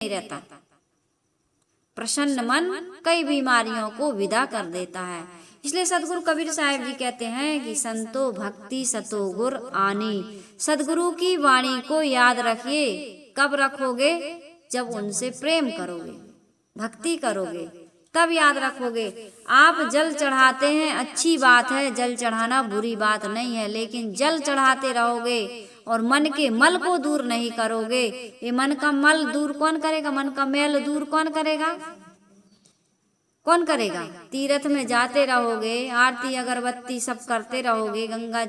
रहता। प्रसन्न मन कई बीमारियों को विदा कर देता है। इसलिए सदगुरु कबीर साहिब जी कहते हैं कि संतो भक्ति सतो गुर आनी। सदगुरु की वाणी को याद रखिए। कब रखोगे? जब उनसे प्रेम करोगे, भक्ति करोगे, तब याद रखोगे। आप जल चढ़ाते हैं, अच्छी बात है, जल चढ़ाना बुरी बात नहीं है, लेकिन जल चढ़ाते रहोगे और मन के मल को दूर नहीं करोगे। ये मन का मल दूर कौन करेगा? मन का मैल दूर कौन करेगा? कौन करेगा? तीर्थ में जाते रहोगे, आरती अगरबत्ती सब करते रहोगे, गंगा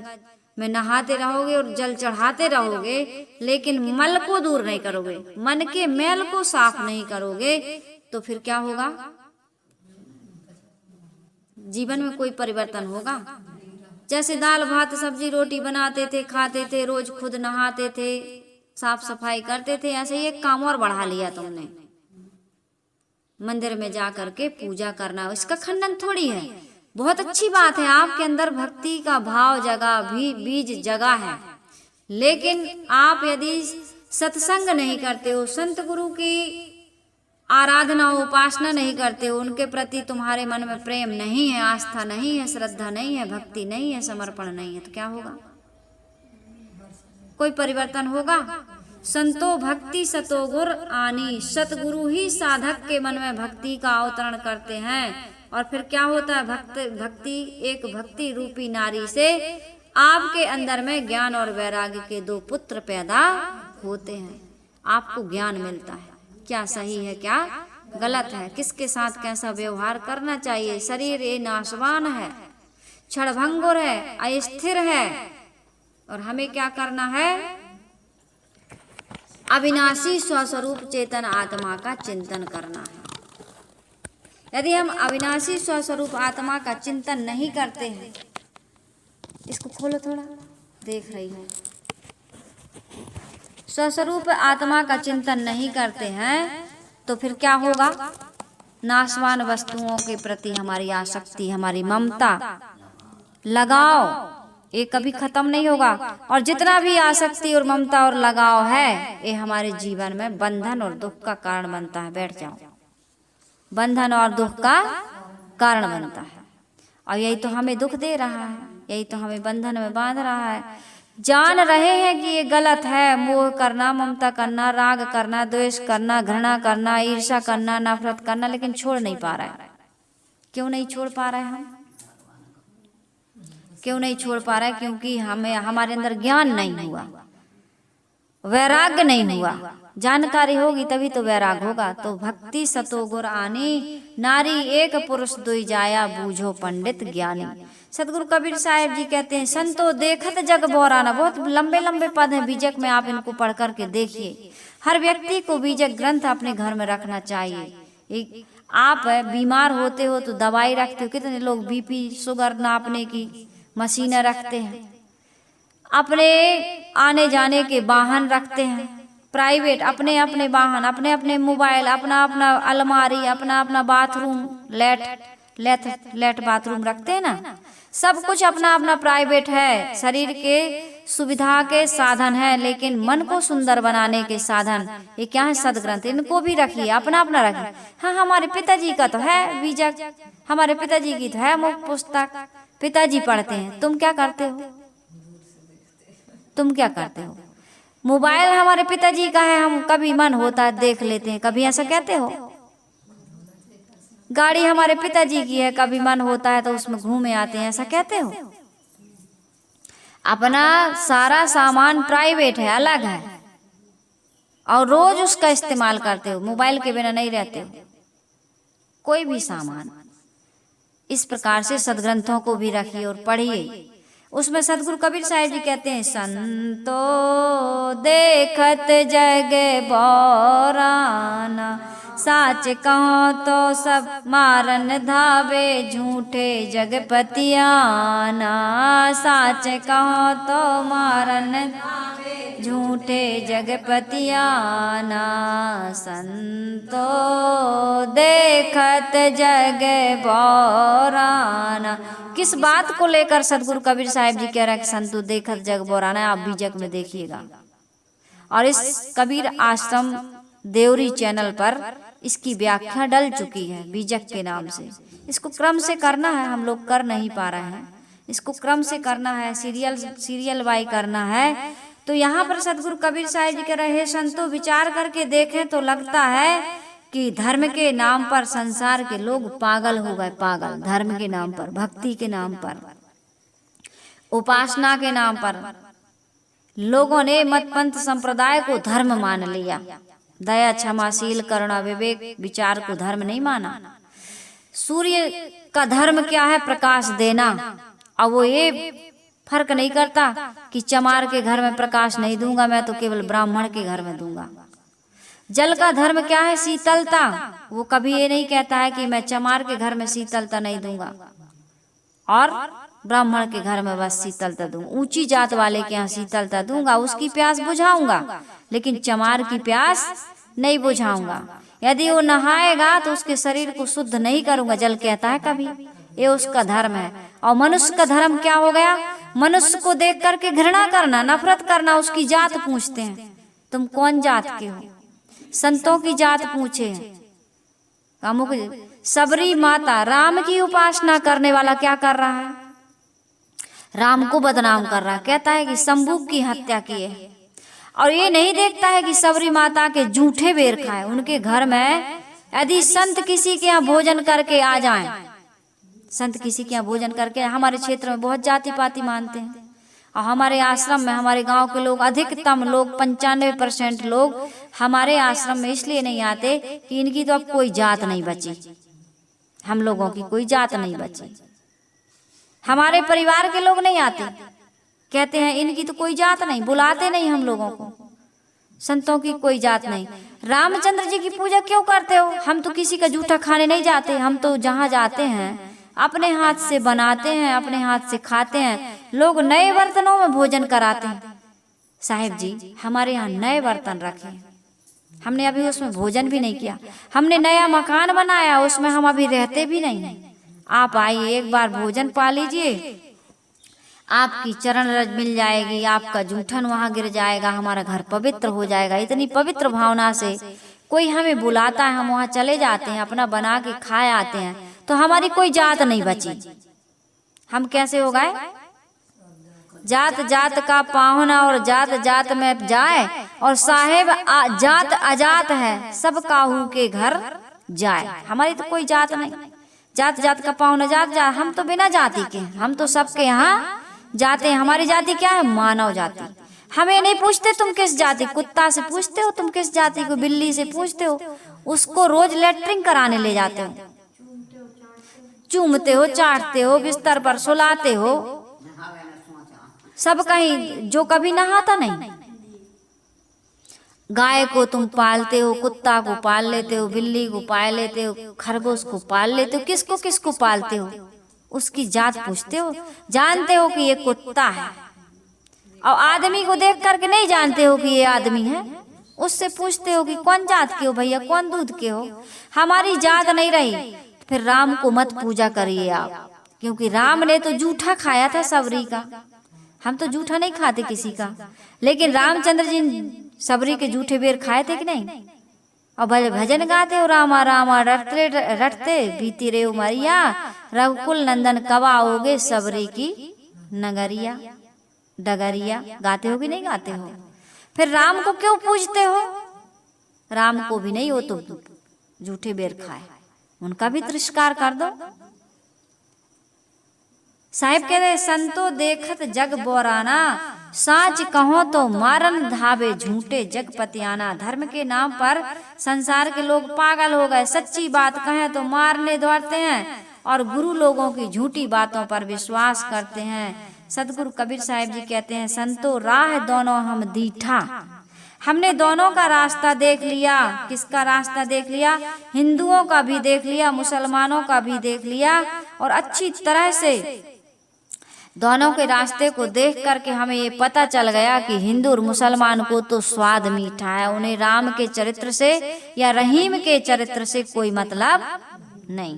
में नहाते रहोगे और जल चढ़ाते रहोगे, लेकिन मल को दूर नहीं करोगे, मन के मैल को साफ नहीं करोगे, तो फिर क्या होगा? जीवन में कोई परिवर्तन होगा? जैसे दाल भात सब्जी रोटी बनाते थे, खाते थे, रोज खुद नहाते थे, साफ सफाई करते थे, ऐसे ही एक काम और बढ़ा लिया तुमने। मंदिर में जा करके पूजा करना, इसका खंडन थोड़ी है, बहुत अच्छी बात है। आपके अंदर भक्ति का भाव जगा, भी बीज जगा है, लेकिन आप यदि सत्संग नहीं करते हो, संत गुरु की आराधना उपासना नहीं करते हो, उनके प्रति तुम्हारे मन में प्रेम नहीं है, आस्था नहीं है, श्रद्धा नहीं है, भक्ति नहीं है, समर्पण नहीं है, तो क्या होगा? कोई परिवर्तन होगा? संतो भक्ति सतो गुर आनी। सतगुरु ही साधक के मन में भक्ति का अवतरण करते हैं, और फिर क्या होता है? भक्ति एक भक्ति रूपी नारी से आपके अंदर में ज्ञान और वैराग्य के दो पुत्र पैदा होते हैं। आपको ज्ञान मिलता है, क्या सही है, क्या गलत है, किसके साथ कैसा व्यवहार करना चाहिए। शरीर ये नाशवान है, क्षणभंगुर है, अस्थिर है, और हमें क्या करना है? अविनाशी स्वस्वरूप चेतन आत्मा का चिंतन करना है। यदि हम अविनाशी स्वस्वरूप आत्मा का चिंतन नहीं करते हैं, इसको खोलो थोड़ा, देख रही हूँ, स्वस्वरूप आत्मा का चिंतन नहीं करते हैं, तो फिर क्या होगा? नाशवान वस्तुओं के प्रति हमारी आसक्ति, हमारी ममता, लगाव, ये कभी खत्म नहीं होगा। और जितना भी आसक्ति और ममता और लगाव है, ये हमारे जीवन में बंधन और दुख का कारण बनता है। बैठ जाओ। बंधन और दुख का कारण बनता है, और यही तो हमें दुख दे रहा है, यही तो हमें बंधन में बांध रहा है। जान रहे हैं कि ये गलत है, मोह करना, ममता करना, राग करना, द्वेष करना, घृणा करना, ईर्ष्या करना, नफरत करना, लेकिन छोड़ नहीं पा रहा है। क्यों नहीं छोड़ पा रहे हैं हम? क्यों नहीं छोड़ पा रहा है? क्योंकि हमें, हमारे अंदर ज्ञान नहीं हुआ, वैराग्य नहीं हुआ। जानकारी होगी तभी तो वैराग होगा। तो भक्ति सतो गुर आनी, नारी एक पुरुष दुई जाया, बूझो पंडित ज्ञानी। सतगुरु कबीर साहिब जी कहते हैं, संतो देखत जग बोराना। बहुत लंबे लंबे पद हैं बीजक में, आप इनको पढ़ करके देखिए। हर व्यक्ति को बीजक ग्रंथ अपने घर में रखना चाहिए। आप बीमार होते हो तो दवाई रखते हो, कितने लोग बीपी शुगर नापने की मशीनें रखते हैं, अपने आने जाने के वाहन रखते हैं, प्राइवेट अपने अपने वाहन, अपने अपने मोबाइल, अपना अपना अलमारी, अपना अपना बाथरूम, लेट बाथरूम रखते हैं ना। सब कुछ अपना अपना प्राइवेट है, शरीर के सुविधा के साधन है, लेकिन मन को सुंदर बनाने के साधन ये क्या है? सदग्रंथ। इनको भी रखिए, अपना अपना रखिए। हाँ, हमारे पिताजी का तो है बीजक, हमारे पिताजी की तो है मुख पुस्तक, पिताजी पढ़ते हैं। तुम क्या करते हो? तुम क्या करते हो? मोबाइल हमारे पिताजी का है, हम कभी मन होता है देख लेते हैं, कभी ऐसा कहते हो? गाड़ी हमारे पिताजी की है, कभी मन होता है तो उसमें घूमे आते हैं, ऐसा कहते हो? अपना सारा सामान प्राइवेट है, अलग है, और रोज उसका इस्तेमाल करते हो, मोबाइल के बिना नहीं रहते हो कोई भी सामान। इस प्रकार से सदग्रंथों को भी रखिए और पढ़िए। उसमें सदगुरु कबीर साहिब जी कहते हैं, संतो देखत जग बोराना, साच कहो तो सब मारन धावे, झूठे जगपतियाना। साच कहो तो मारन धावे, झूठे जगपतियाना। संतो देखत जग बोराना। किस बात को लेकर सदगुरु कबीर साहिब जी कह रहे हैं कि संतो देखत जग बोराना? आप बीजक में देखिएगा। और इस कबीर आश्रम देवरी चैनल पर इसकी व्याख्या डल चुकी है बीजक के नाम से। इसको क्रम से करना है, हम लोग कर नहीं पा रहे हैं। इसको क्रम से करना है, सीरियल वाई करना है। तो यहाँ पर सदगुरु कबीर साहिब जी कह रहे हैं, संतों विचार करके देखें तो लगता है कि धर्म के नाम पर संसार के लोग पागल हो गए, पागल। धर्म के नाम पर, भक्ति के नाम पर, उपासना के नाम पर लोगों ने मत पंथ संप्रदाय को धर्म मान लिया। दया, क्षमाशील, करुणा, विवेक, विचार को धर्म नहीं माना। सूर्य का धर्म क्या है? प्रकाश देना। अब वो ये फर्क नहीं करता कि चमार के घर में प्रकाश नहीं दूंगा मैं, तो केवल ब्राह्मण के घर में दूंगा। जल का धर्म क्या है? शीतलता। वो कभी ये नहीं कहता है कि मैं चमार के घर में शीतलता नहीं दूंगा और ब्राह्मण के घर में बस शीतलता दूंगा। ऊंची जात वाले के यहाँ शीतलता दूंगा, उसकी प्यास बुझाऊंगा, लेकिन चमार की प्यास नहीं बुझाऊंगा। यदि वो नहाएगा तो उसके शरीर को शुद्ध नहीं करूंगा, जल कहता है कभी। ये उसका धर्म है। और मनुष्य का धर्म क्या हो गया? मनुष्य को देख करके घृणा करना, नफरत करना, उसकी जात पूछते हैं, तुम कौन जात के हो? संतों की जात पूछे। कामुक सबरी माता, राम की उपासना करने वाला क्या कर रहा है? राम को बदनाम कर रहा है। कहता है कि शंभू की हत्या की है, और ये नहीं देखता है कि सबरी माता के जूठे बेर खाए। उनके घर में यदि संत किसी के यहाँ भोजन करके आ जाएं, संत किसी के यहाँ भोजन करके, हमारे क्षेत्र में बहुत जाति पाति मानते हैं, और हमारे आश्रम में हमारे गांव के लोग, अधिकतम लोग 95% लोग हमारे आश्रम में इसलिए नहीं आते कि इनकी तो अब कोई जात नहीं बची, हम लोगों की कोई जात नहीं बची। हमारे परिवार के लोग नहीं आते, कहते हैं इनकी तो कोई जात नहीं, बुलाते नहीं हम लोगों को। संतों की कोई जात नहीं। रामचंद्र जी की पूजा क्यों करते हो? हम तो किसी का जूठा खाने नहीं जाते, हम तो जहाँ जाते हैं अपने हाथ से बनाते हैं, अपने हाथ से खाते हैं। लोग नए बर्तनों में भोजन कराते हैं। साहिब जी हमारे यहाँ नए बर्तन रखे, हमने अभी उसमें भोजन भी नहीं किया। हमने नया मकान बनाया, उसमें हम अभी रहते भी नहीं। आप आइए, एक बार भोजन पा लीजिए, आपकी चरण रज मिल जाएगी, आपका जूठन वहां गिर जाएगा, हमारा घर पवित्र हो जाएगा। इतनी पवित्र भावना से कोई हमें बुलाता है, हम वहां चले जाते हैं, अपना बना के खाए आते हैं। तो हमारी कोई जात नहीं बची। हम कैसे हो गए? जात जात का पाहुना और जात जात में जाए, और साहेब जात अजात है, सब काहू के घर जाए। हमारी तो कोई जात नहीं। जात जात का पाहुना, जात जात, हम तो बिना जाति के, हम तो सबके यहाँ जाते हैं। हमारी जाति क्या है? मानव जाति। हमें नहीं पूछते तुम किस जाति, कुत्ता से पूछते हो तुम किस जाति को, बिल्ली से पूछते हो, उसको रोज लेटरिंग कराने ले जाते हो, चूमते हो, चाटते हो, बिस्तर पर सुलाते हो, सब कहीं, जो कभी नहाता नहीं। गाय को तुम पालते हो, कुत्ता को पाल लेते हो, बिल्ली को पाल लेते हो, खरगोश को पाल लेते हो, किसको किसको पालते हो? उसकी जात पूछते हो। जानते हो कि ये कुत्ता है, और आदमी को देख करके नहीं जानते हो कि ये आदमी है, उससे पूछते हो कि कौन जात के हो भैया, कौन दूध के हो। हमारी जात नहीं रही। फिर राम को मत पूजा करिए आप, क्योंकि राम ने तो जूठा खाया था सबरी का। हम तो जूठा नहीं खाते किसी का, लेकिन रामचंद्र जी सबरी के जूठे बेर खाए थे कि नहीं? और भजन गाते हो, रामा रामा रटते रटते बीती रे उमरिया, रघुकुल नंदन कब आओगे सबरी की नगरिया डगरिया। गाते हो कि नहीं गाते हो? फिर राम को क्यों पूजते हो? राम को भी नहीं, वो तो जूठे बेर खाए, उनका भी तिरस्कार कर दो। साहिब कहते, संतो देखत जग बोराना, साच कहो तो मारन धावे झूठे जगपतियाना। धर्म के नाम पर संसार के लोग पागल हो गए। सच्ची बात कहें तो मारने दौड़ते हैं, और गुरु लोगों की झूठी बातों पर विश्वास करते हैं। सदगुरु कबीर साहिब जी कहते हैं, संतो राह दोनों हम दीठा। हमने दोनों का रास्ता देख लिया। किसका रास्ता देख लिया? हिंदुओं का भी देख लिया, मुसलमानों का भी देख लिया, और अच्छी तरह से दोनों के रास्ते को देख करके हमें ये पता चल गया कि हिंदू और मुसलमान को तो स्वाद मीठा है, उन्हें राम के चरित्र से या रहीम के चरित्र से कोई मतलब नहीं।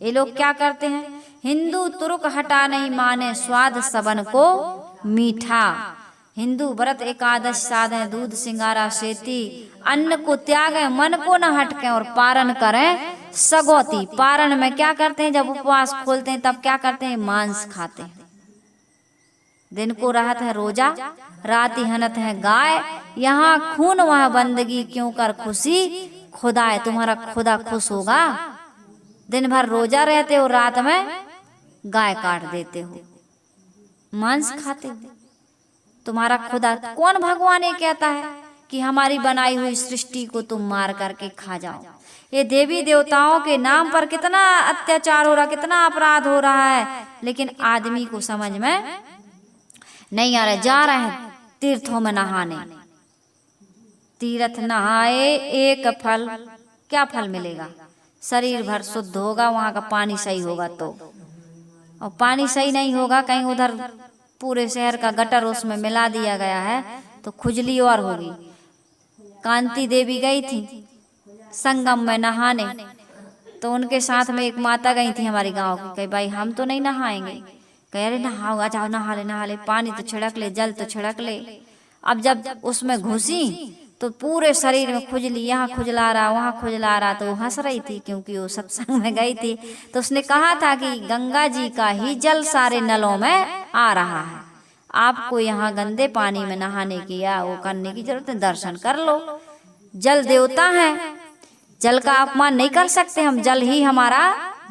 ये लोग क्या करते हैं? हिंदू तुर्क हटा नहीं माने, स्वाद सबन को मीठा। हिंदू व्रत एकादश साधे, दूध सिंगारा सेती, अन्न को त्यागे, मन को न हटके, और पारण करें सगौती। पारण में क्या करते हैं, जब उपवास खोलते हैं तब क्या करते हैं, मांस खाते हैं। दिन को रहत है रोजा, राति हनत है गाय, यहाँ खून वहाँ बंदगी, क्यों कर खुशी खुदाए। तुम्हारा खुदा खुश होगा। दिन भर रोजा रहते हो, रात में गाय काट देते हो, मांस खाते हो। तुम्हारा खुदा कौन भगवान ये कहता है कि हमारी बनाई हुई सृष्टि को तुम मार करके खा जाओ। ये देवी देवताओं के नाम पर कितना अत्याचार हो रहा, कितना अपराध हो रहा है, लेकिन आदमी को समझ में नहीं आ रहा। जा रहे हैं तीर्थों में नहाने, तीर्थ नहाए एक फल, क्या फल मिलेगा, शरीर भर शुद्ध होगा, वहां का पानी सही होगा तो। और पानी सही नहीं होगा, कहीं उधर पूरे शहर का गटर उसमें मिला दिया गया है तो खुजली और होगी। कांति देवी गई थी संगम में नहाने, तो उनके साथ में एक माता गई थी हमारी गांव की। कही भाई हम तो नहीं नहाएंगे। कह अरे नहाओ, जाओ नहा ले, पानी तो छिड़क ले, जल तो छिड़क ले। अब जब उसमें घुसी तो पूरे शरीर में खुजली, यहाँ खुजला रहा, वहाँ खुजला रहा। तो वो हंस रही थी क्योंकि वो सत्संग में गई थी। तो उसने कहा था कि गंगा जी का ही जल सारे नलों में आ रहा है, आपको यहाँ गंदे पानी में नहाने की या वो करने की जरूरत है, दर्शन कर लो। जल देवता है, जल का अपमान नहीं कर सकते हम, जल ही हमारा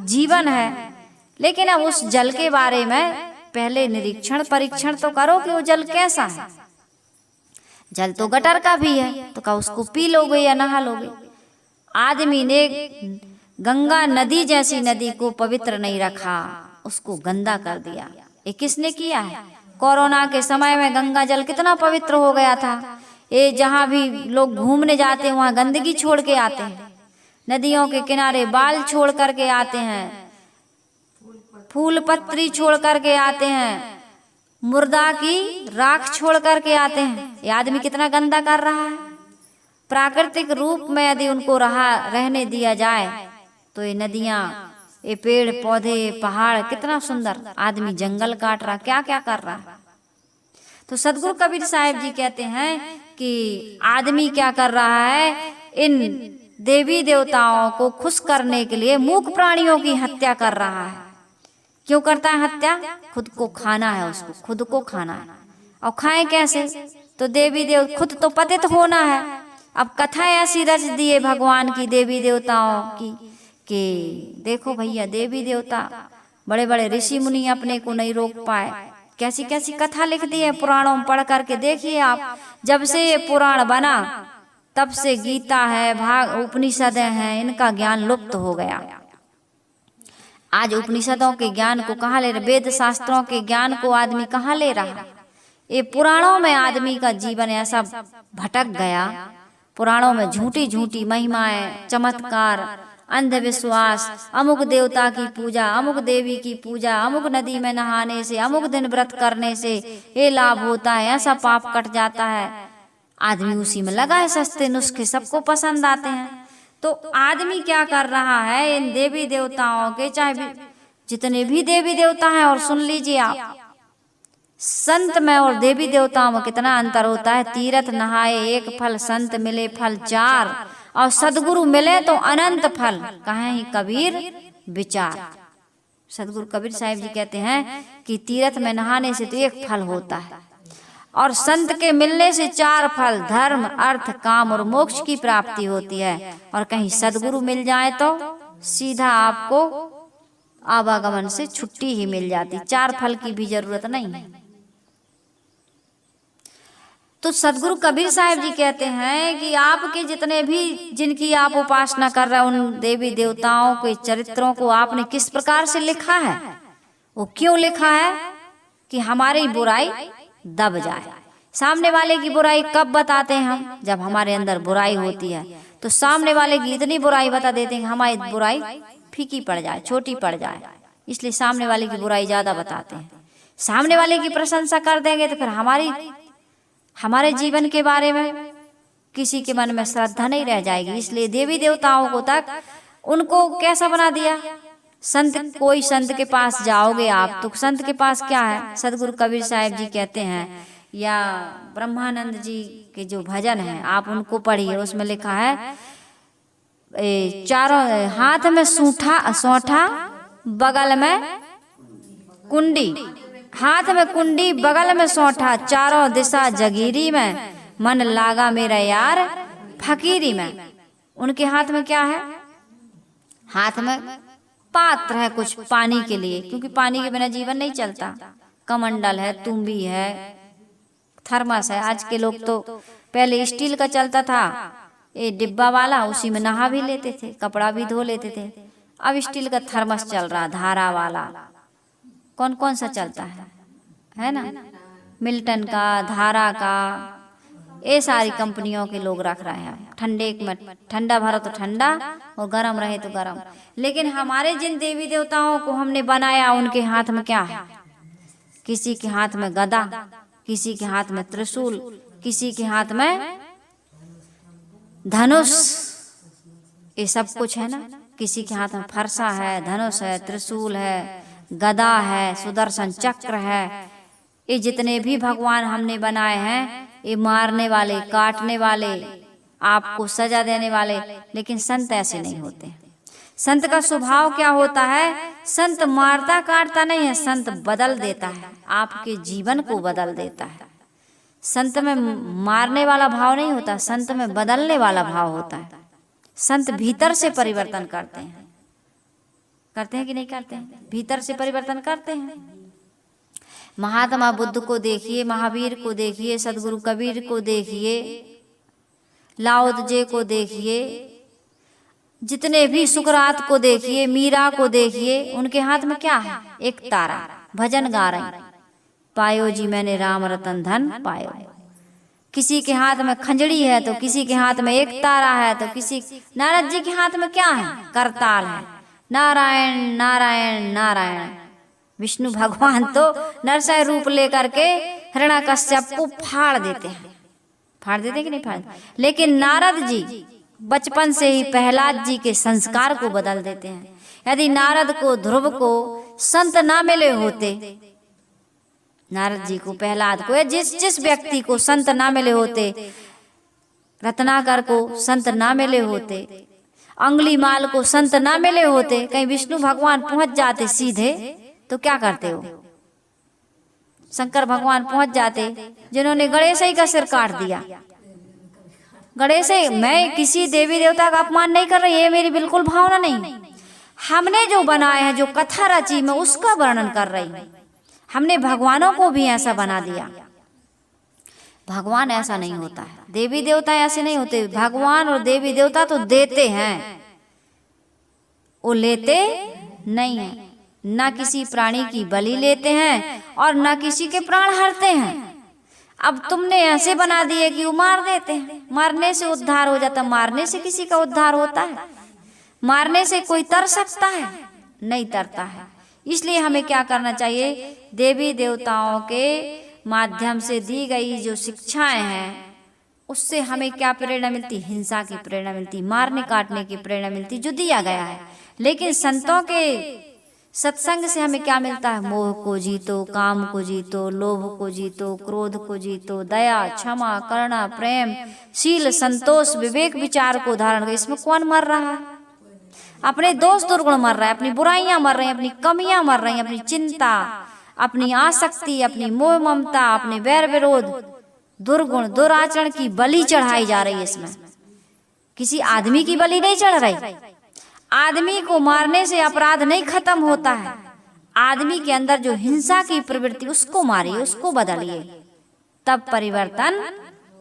जीवन है। लेकिन अब उस जल के बारे में पहले निरीक्षण परीक्षण तो करो कि वो जल कैसा है। जल तो गटर का भी है, तो क्या उसको पी लोगे या नहा लोगे। आदमी ने गंगा नदी जैसी नदी को पवित्र नहीं रखा, उसको गंदा कर दिया। ये किसने किया है? कोरोना के समय में गंगा जल कितना पवित्र हो गया था। ये जहाँ भी लोग घूमने जाते हैं वहाँ गंदगी छोड़ के आते हैं, नदियों के किनारे बाल छोड़ करके आते हैं, फूल पत्री छोड़ करके आते हैं, मुर्दा की राख छोड़ करके आते हैं। ये आदमी कितना गंदा कर रहा है। प्राकृतिक रूप में यदि उनको रहने दिया जाए तो ये नदियाँ, ये पेड़ पौधे, पहाड़ कितना सुंदर। आदमी जंगल काट रहा, क्या क्या कर रहा है। तो सदगुरु कबीर साहिब जी कहते हैं कि आदमी क्या कर रहा है, इन देवी देवताओं को खुश करने के लिए मूक प्राणियों की हत्या कर रहा है। क्यों करता है हत्या? खुद को खाना है, उसको खुद को खाना है। और खाएं कैसे? तो देवी देव खुद तो पतित होना है। अब कथा ऐसी रच दिए भगवान की देवी देवताओं की कि देखो भैया, देवी देवता बड़े बड़े ऋषि मुनि अपने को नहीं रोक पाए। कैसी कैसी कथा लिख दी है पुराणों में, पढ़ करके देखिए आप। जब से ये पुराण बना तब से गीता है, भाग उपनिषद हैं, इनका ज्ञान लुप्त हो गया। आज उपनिषदों के ज्ञान को कहाँ ले रहे, वेद शास्त्रों के ज्ञान को आदमी कहाँ ले रहा। ये पुराणों में आदमी का जीवन ऐसा भटक गया। पुराणों में झूठी झूठी महिमाएं, चमत्कार, अंधविश्वास, अमुक देवता की पूजा, अमुक देवी की पूजा, अमुक नदी में नहाने से, अमुक दिन व्रत करने से ये लाभ होता है, ऐसा पाप कट जाता है। आदमी उसी में लगा है, सस्ते नुस्खे सबको पसंद आते हैं। तो आदमी क्या कर रहा है, इन देवी देवताओं के, चाहे जितने भी देवी देवता हैं, और सुन लीजिए आप, संत में और देवी देवताओं में कितना अंतर होता है। तीर्थ नहाए एक फल, संत मिले फल चार, और सदगुरु मिले तो अनंत फल, कहें ही कबीर विचार। सदगुरु कबीर साहिब जी कहते हैं कि तीर्थ में नहाने से तो एक फल होता है, और संत के मिलने से चार फल, धर्म अर्थ काम और मोक्ष की प्राप्ति होती है। और कहीं सदगुरु मिल जाए तो सीधा आपको आवागमन से छुट्टी ही मिल जाती, चार फल की भी जरूरत नहीं है। तो सदगुरु कबीर साहिब जी कहते हैं कि आपके जितने भी, जिनकी आप उपासना कर रहे हैं, उन देवी देवताओं के चरित्रों को आपने किस प्रकार से लिखा है। वो क्यों लिखा है कि हमारी बुराई दब जाए। सामने वाले की बुराई कब बताते हैं हम? जब हमारे अंदर बुराई होती है तो सामने वाले की इतनी बुराई बता देते हैं हमारी बुराई फीकी पड़ जाए, छोटी पड़ जाए। इसलिए सामने वाले की बुराई ज्यादा बताते हैं। सामने वाले की प्रशंसा कर देंगे तो फिर हमारे जीवन के बारे में किसी के मन में श्रद्धा नहीं रह जाएगी। इसलिए देवी देवताओं को तक उनको कैसा बना दिया। संत, कोई संत के पास जाओगे आप तो संत के पास क्या है? सदगुरु कबीर साहिब जी कहते हैं या ब्रह्मानंद जी के जो भजन हैं आप उनको पढ़िए, उसमें लिखा है चारों हाथ में सौंठा बगल में कुंडी, हाथ में कुंडी बगल में सौंठा, चारों दिशा जगीरी में, मन लागा मेरा यार फकीरी में। उनके हाथ में क्या है? हाथ में पात्र है कुछ पानी के लिए, क्योंकि पानी के बिना जीवन नहीं चलता। कमंडल है, तुम्बी है, थर्मस है। आज के लोग तो पहले स्टील का चलता था, ये डिब्बा वाला, उसी में नहा भी लेते थे, कपड़ा भी धो लेते थे। अब स्टील का थर्मस चल रहा, धारा वाला। कौन कौन सा चलता है ना? मिल्टन का, धारा का, ये सारी कंपनियों के लोग रख रहे हैं। ठंडे में ठंडा भरो तो ठंडा और गर्म रहे तो गर्म। लेकिन हमारे जिन देवी देवताओं को हमने बनाया, उनके हाथ में क्या है? किसी के हाथ में गदा, किसी के हाथ में त्रिशूल, किसी के हाथ में धनुष, ये सब कुछ है ना। किसी के हाथ में फरसा है, धनुष है, त्रिशूल है, गदा है, सुदर्शन चक्र है। ये जितने भी भगवान हमने बनाए हैं, ये मारने वाले, काटने वाले, आपको सजा देने वाले। लेकिन संत ऐसे नहीं होते। संत का स्वभाव क्या होता है? संत मारता काटता नहीं है, संत बदल देता है, आपके जीवन को बदल देता है। संत में मारने वाला भाव नहीं होता, संत में बदलने वाला भाव होता है। संत भीतर से परिवर्तन करते हैं कि नहीं करते हैं? भीतर से परिवर्तन करते हैं। महात्मा बुद्ध को देखिए, महावीर को देखिए, सदगुरु कबीर को देखिए, लाओ त्से को देखिए, जितने भी सुकरात को देखिए, मीरा को देखिए, उनके हाथ में क्या है? एक तारा, भजन गा रही, पायो जी मैंने राम रतन धन पायो। किसी के हाथ में खंजड़ी है तो किसी के हाथ में एक तारा है, तो किसी नारद जी के हाथ में क्या है? करताल है। नारायण नारायण नारायण। विष्णु भगवान तो नरसिंह रूप लेकर के हिरण्यकश्यप को फाड़ देते हैं कि नहीं फाड़? लेकिन नारद जी बचपन से ही प्रहलाद जी के संस्कार को बदल देते हैं। यदि नारद को, ध्रुव को संत ना मिले होते, नारद जी को, प्रहलाद को, या जिस व्यक्ति को संत ना मिले होते, रत्नाकर को संत ना मिले होते, अंगुलीमाल को संत ना मिले होते, कहीं विष्णु भगवान पहुंच जाते सीधे, तो क्या करते हो? शंकर भगवान पहुंच जाते, जिन्होंने गणेश ही का सिर काट दिया। गणेश, मैं किसी देवी देवता का अपमान नहीं कर रही, ये मेरी बिल्कुल भावना नहीं। हमने जो बनाया है, जो कथा रची, मैं उसका वर्णन कर रही हूँ। हमने भगवानों को भी ऐसा बना दिया। भगवान ऐसा नहीं होता है, देवी देवता ऐसे नहीं होते। भगवान और देवी देवता तो देते हैं, वो लेते नहीं है। ना किसी प्राणी की बलि लेते हैं और ना किसी के प्राण हरते हैं। अब तुमने ऐसे बना दिए कि वो मार देते हैं। मारने से उद्धार हो जाता, मारने से किसी का उद्धार होता है? मारने से कोई तर सकता है? नहीं तरता है। इसलिए हमें क्या करना चाहिए? देवी देवताओं के माध्यम से दी गई जो शिक्षाएं हैं, उससे हमें क्या प्रेरणा मिलती? हिंसा की प्रेरणा मिलती, मारने काटने की प्रेरणा मिलती, जो दिया गया है। लेकिन संतों के सत्संग से हमें क्या मिलता है? मोह को जीतो, काम को जीतो, लोभ को जीतो, क्रोध को जीतो, दया, क्षमा, करुणा, प्रेम, शील, संतोष, विवेक, विचार को धारण कर। इसमें कौन मर रहा है? अपने दोष दुर्गुण मर रहा है, अपनी बुराइयां मर रही हैं, अपनी कमियां मर रही हैं, अपनी चिंता, अपनी आसक्ति, अपनी मोह ममता, अपने वैर विरोध, दुर्गुण, दुराचरण की बलि चढ़ाई जा रही है। इसमें किसी आदमी की बलि नहीं चढ़ रही। आदमी को मारने से अपराध नहीं खत्म होता है। आदमी के अंदर जो हिंसा की प्रवृत्ति, उसको मारिए, उसको बदलिए, तब परिवर्तन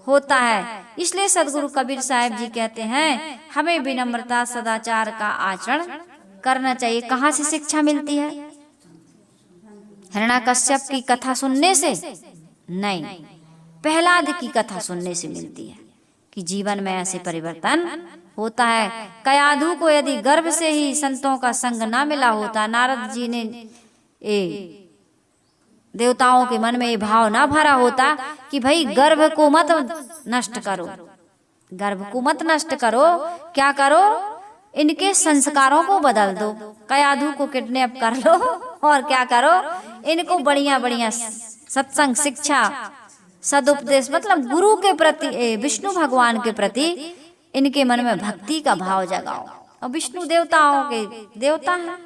होता है। इसलिए सदगुरु कबीर साहब जी कहते हैं, हमें विनम्रता, सदाचार का आचरण करना चाहिए। कहाँ से शिक्षा मिलती है? हिरण्यकश्यप की कथा सुनने से नहीं, प्रहलाद की कथा सुनने से मिलती है कि जीवन में ऐसे परिवर्तन होता है। कयाधु को यदि गर्भ से ही संतों का संग ना मिला होता, नारद जी ने देवताओं के मन में ये भाव ना भरा होता कि भाई गर्भ को मत नष्ट करो, गर्भ को मत नष्ट करो, क्या करो? इनके संस्कारों को बदल दो, कयाधु को किडनैप कर लो और क्या करो? इनको बढ़िया बढ़िया सत्संग शिक्षा सदुपदेश मतलब गुरु के प्रति, विष्णु भगवान के प्रति इनके मन में भक्ति का भाव जगाओ। और विष्णु देवताओं के देवता है,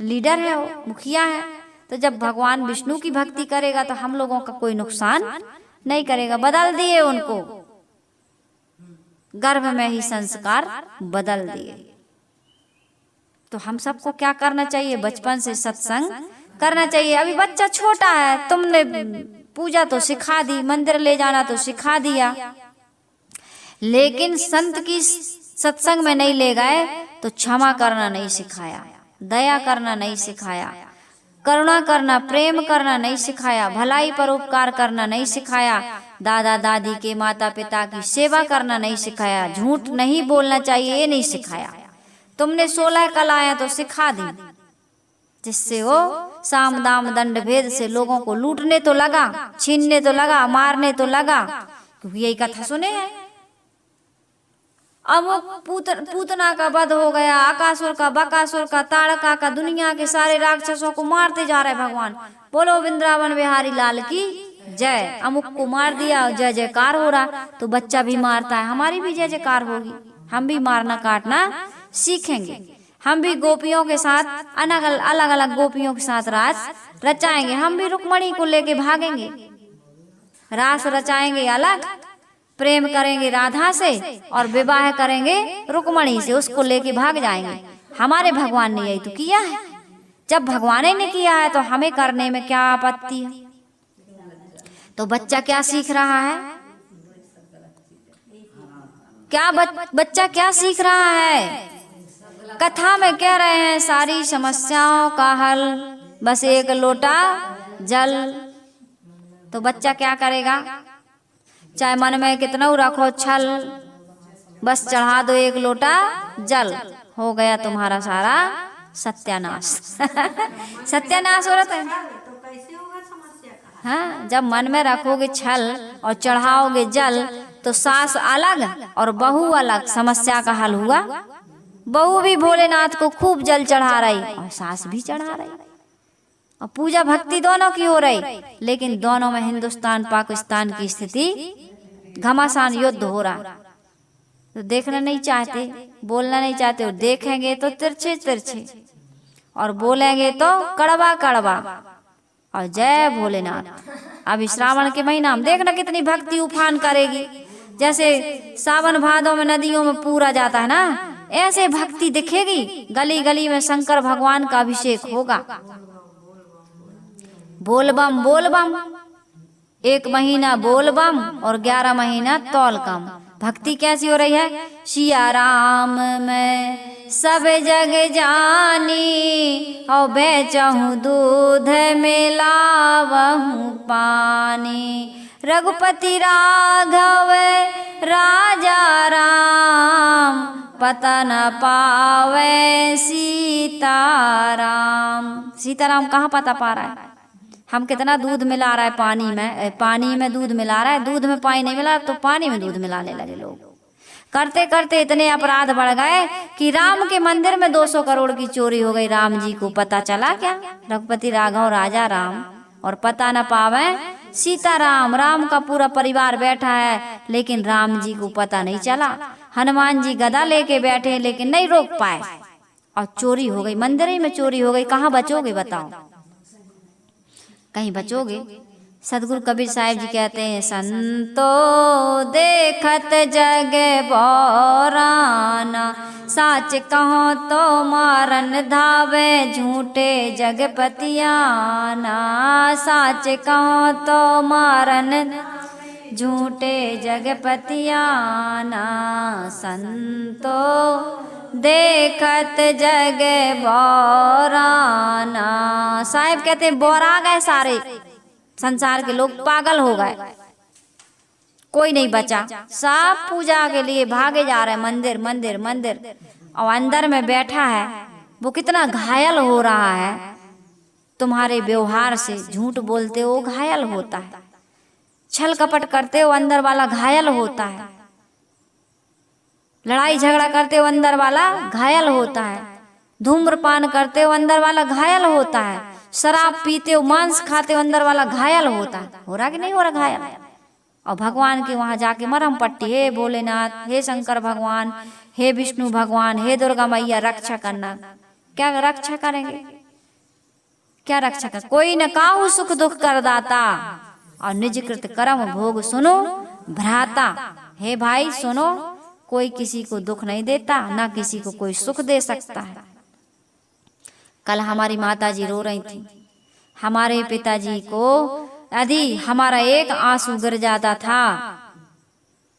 लीडर है, वो मुखिया है। तो जब भगवान विष्णु की भक्ति करेगा तो हम लोगों का कोई नुकसान नहीं करेगा। बदल दिए उनको, गर्भ में ही संस्कार बदल दिए। तो हम सबको क्या करना चाहिए? बचपन से सत्संग करना चाहिए। अभी बच्चा छोटा है, तुमने पूजा तो सिखा दी, मंदिर ले जाना तो सिखा दिया, लेकिन संत की सत्संग में नहीं ले गए तो क्षमा करना नहीं सिखाया, दया करना नहीं सिखाया, करुणा करना, प्रेम करना नहीं सिखाया, भलाई पर उपकार करना नहीं सिखाया, दादा दादी के माता पिता की सेवा करना नहीं सिखाया, झूठ नहीं बोलना चाहिए ये नहीं सिखाया। तुमने 16 कलाएं तो सिखा दी, जिससे वो साम दाम दंड भेद से लोगों को लूटने तो लगा, छीनने तो लगा, मारने तो लगा, क्योंकि यही कथा सुने हैं। अमुक पूतना का वध हो गया, अकासुर का, बकासुर का, ताड़का का, दुनिया के सारे राक्षसों को मारते जा रहे भगवान। बोलो वृंदावन बिहारी लाल की जय। अमुक को मार दिया, जय जयकार हो रहा, तो बच्चा भी मारता है, हमारी भी जय जयकार होगी। हम भी मारना काटना सीखेंगे, हम भी गोपियों के साथ अलग अलग गोपियों के साथ रास रचाएंगे। हम भी रुक्मणी को लेके भागेंगे, रास रचाएंगे अलग, प्रेम करेंगे राधा से और विवाह करेंगे रुक्मणी से, उसको लेके भाग जाएंगे। हमारे भगवान ने यही तो किया है। जब भगवान ने किया है तो हमें करने में क्या आपत्ति है? तो बच्चा क्या सीख रहा है? क्या बच्चा क्या सीख रहा है? कथा में कह रहे हैं सारी समस्याओं का हल बस एक लोटा जल। तो बच्चा क्या करेगा? चाहे मन में कितना रखो छल, बस चढ़ा दो एक लोटा जल, हो गया तुम्हारा सारा सत्यानाश। सत्यानाश हो रहा है। हाँ, जब मन में रखोगे छल और चढ़ाओगे जल तो सास अलग और बहू अलग, समस्या का हल हुआ। बहू भी भोलेनाथ को खूब जल चढ़ा रही और सास भी चढ़ा रही, और पूजा भक्ति दोनों की हो रही, लेकिन दोनों में हिंदुस्तान पाकिस्तान की स्थिति घमासान युद्ध हो रहा। तो देखना नहीं चाहते, बोलना नहीं चाहते, और देखेंगे तो तिरछे तिरछे और बोलेंगे तो कड़वा कड़वा। और जय भोलेनाथ। अभी श्रावण के महीना हम देखना कितनी भक्ति उफान करेगी। जैसे सावन भादों में नदियों में पूरा जाता है ना, ऐसे भक्ति दिखेगी। गली गली में शंकर भगवान का अभिषेक होगा। बोल बम बोल बम, 1 महीना बोल बम और 11 महीना तौल कम। भक्ति कैसी हो रही है? सिया राम मैं सब जग जानी, और बेचहूँ दूध मिलावहूँ पानी। रघुपति राघव राजा राम, पता न पावे सीताराम। सीताराम कहाँ पता पा रहा है? हम कितना दूध मिला रहा है पानी में, पानी में दूध मिला रहा है, दूध में पानी नहीं मिला तो पानी में दूध मिलाने लगे लोग। करते करते इतने अपराध बढ़ गए कि राम के मंदिर में 200 करोड़ की चोरी हो गई। राम जी को पता चला क्या? रघुपति राघव राजा राम, और पता न पावे सीताराम। राम का पूरा परिवार बैठा है लेकिन राम जी को पता नहीं चला। हनुमान जी गदा लेके बैठे लेकिन नहीं रोक पाए, और चोरी हो गई, मंदिर ही में चोरी हो गई। कहाँ बचोगे बताओ? कहीं बचोगे? सदगुरु कबीर साहिब जी कहते हैं, संतो देखत जग बौराना, साच कहो तो मारन धावे झूठे जगपतियाना। साच कहो तो मारन झूठे जगपतियाना। संतो देखत जग बौराना। साहिब कहते हैं बोरा गए, सारे संसार के लोग पागल हो गए, कोई नहीं बचा। सब पूजा के लिए भागे जा रहे हैं, मंदिर मंदिर मंदिर। और अंदर में बैठा है वो कितना घायल हो रहा है तुम्हारे व्यवहार से। झूठ बोलते हो घायल होता है, छल कपट करते हो अंदर वाला घायल होता है, लड़ाई झगड़ा करते हो अंदर वाला घायल होता है, धूम्रपान करते हो अंदर वाला घायल होता है, शराब पीते हो, मांस खाते हो, अंदर वाला घायल होता है, हो रहा कि नहीं हो रहा घायल? और भगवान के वहां जाके मरहम पट्टी, हे भोलेनाथ, हे शंकर भगवान, हे विष्णु भगवान, हे दुर्गा मैया रक्षा करना। क्या रक्षा करेंगे? क्या रक्षा कर? कोई न काहू सुख दुख कर दाता, और निज कृत कर्म भोग सुनो भ्राता। हे भाई सुनो, कोई किसी को दुख नहीं देता, ना किसी को कोई सुख दे सकता है। कल हमारी माता जी रो रही थी, हमारे पिताजी को यदि हमारा एक आंसू गिर जाता था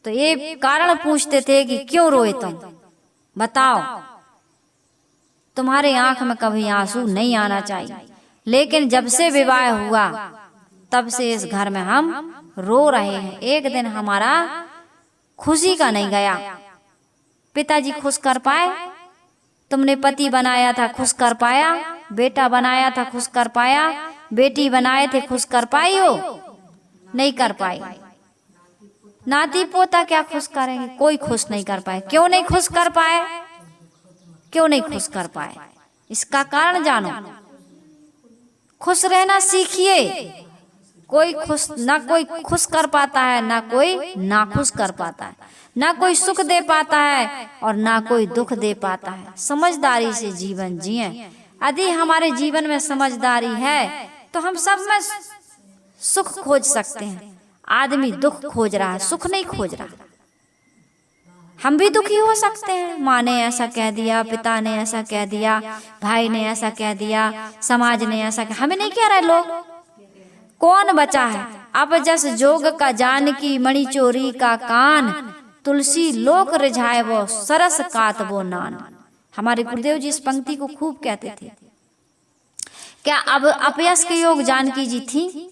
तो ये कारण पूछते थे कि क्यों रोए तुम, बताओ, तुम्हारे आंख में कभी आंसू नहीं आना चाहिए। लेकिन जब से विवाह हुआ तब से इस घर में हम रो रहे हैं। एक दिन हमारा खुशी का नहीं गया। पिताजी खुश कर पाए? तुमने पति बनाया था, खुश कर पाया? बेटा बनाया था, खुश कर पाया? बेटी बनाए थे, खुश कर पाई हो? नहीं कर पाई। नाती पोता क्या खुश करेंगे? कोई खुश नहीं कर पाए। क्यों नहीं खुश कर पाए? क्यों नहीं खुश कर पाए? इसका कारण जानो। खुश रहना सीखिए। कोई खुश ना कोई खुश कर पाता है, ना कोई ना खुश कर पाता है, ना कोई सुख दे पाता है और ना कोई दुख दे पाता है। समझदारी से जीवन जिए। यदि हमारे जीवन में समझदारी है तो हम सब में सुख खोज सकते हैं। आदमी दुख खोज रहा है, सुख नहीं खोज रहा। हम भी दुखी हो सकते हैं। माँ ने ऐसा कह दिया, पिता ने ऐसा कह दिया, भाई ने ऐसा कह दिया, समाज ने ऐसा कह, हमें नहीं कह रहे लोग। कौन बचा है? अब जस जोग का जान की मणि चोरी का कान, तुलसी लोक रिझाए वो सरस कात वो नान। हमारे गुरुदेव जी इस पंक्ति को खूब कहते थे। क्या अब अपयस के योग जानकी जी थी?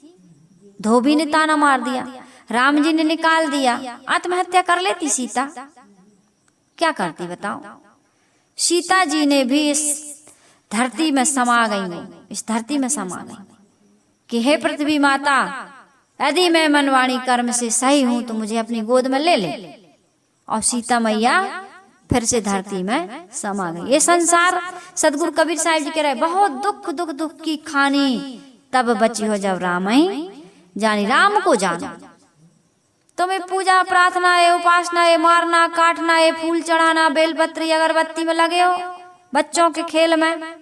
धोबी ने ताना मार दिया, राम जी ने निकाल दिया, आत्महत्या कर लेती सीता, क्या करती बताओ? सीता जी ने भी इस धरती में समा गई, इस धरती में समा गई कि हे पृथ्वी माता, यदि मैं मनवाणी कर्म से सही हूं तो मुझे अपनी गोद में ले ले। और सीता मैया फिर से धरती में समा गई। ये संसार, सदगुरु कबीर साहिब जी कह रहे, बहुत दुख दुख दुख की खानी तब बची हो जब राम ही जानी। राम को जानो। तुम्हें पूजा प्रार्थना है, उपासना है, मारना काटना है, फूल चढ़ाना, बेलपत्री अगरबत्ती में लगे हो, बच्चों के खेल में।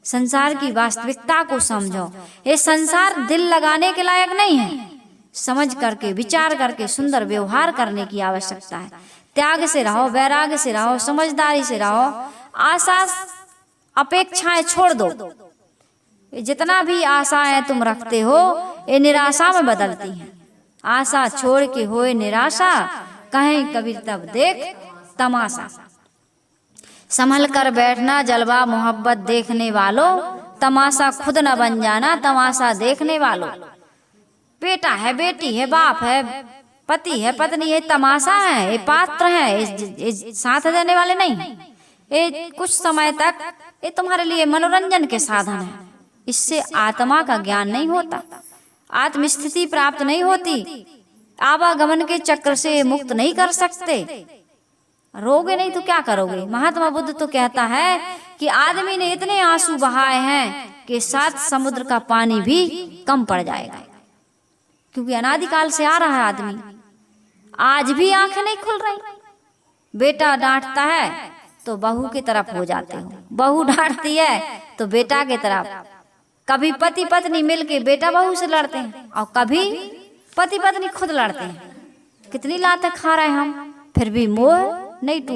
संसार की वास्तविकता को समझो। ये संसार दिल लगाने के लायक नहीं है। समझ करके, विचार करके सुंदर व्यवहार करने की आवश्यकता है। त्याग से रहो, वैराग्य से रहो, समझदारी से रहो। आशा अपेक्षाएं छोड़ दो। जितना भी आशाएं तुम रखते हो ये निराशा में बदलती हैं। आशा छोड़ के होए निराशा, कहें कबीर तब देख तमाशा। संभल कर बैठना जलवा मोहब्बत देखने वालों, तमाशा खुद न बन जाना तमाशा देखने वालों। बेटा है, बेटी है, बाप है, पति है, पत्नी है, तमाशा है, ये पात्र है, ये साथ देने वाले नहीं। ये कुछ समय तक ये तुम्हारे लिए मनोरंजन के साधन है। इससे आत्मा का ज्ञान नहीं होता, आत्म स्थिति प्राप्त नहीं होती, आवागमन के चक्र से मुक्त नहीं कर सकते। रोगे नहीं तो क्या करोगे? महात्मा बुद्ध तो कहता है कि आदमी ने इतने आंसू बहाए हैं कि 7 समुद्र का पानी भी कम पड़ जाएगा। क्योंकि अनादिकाल से आ रहा है आदमी, आज भी आंखें नहीं खुल रही। बेटा डांटता है तो बहू की तरफ हो जाते हो, बहू डांटती है तो बेटा की तरफ। कभी पति पत्नी मिलके बेटा बहू से लड़ते हैं और कभी पति पत्नी खुद लड़ते हैं। कितनी लातें खा रहे हैं हम, फिर भी मोह नहीं टूटता।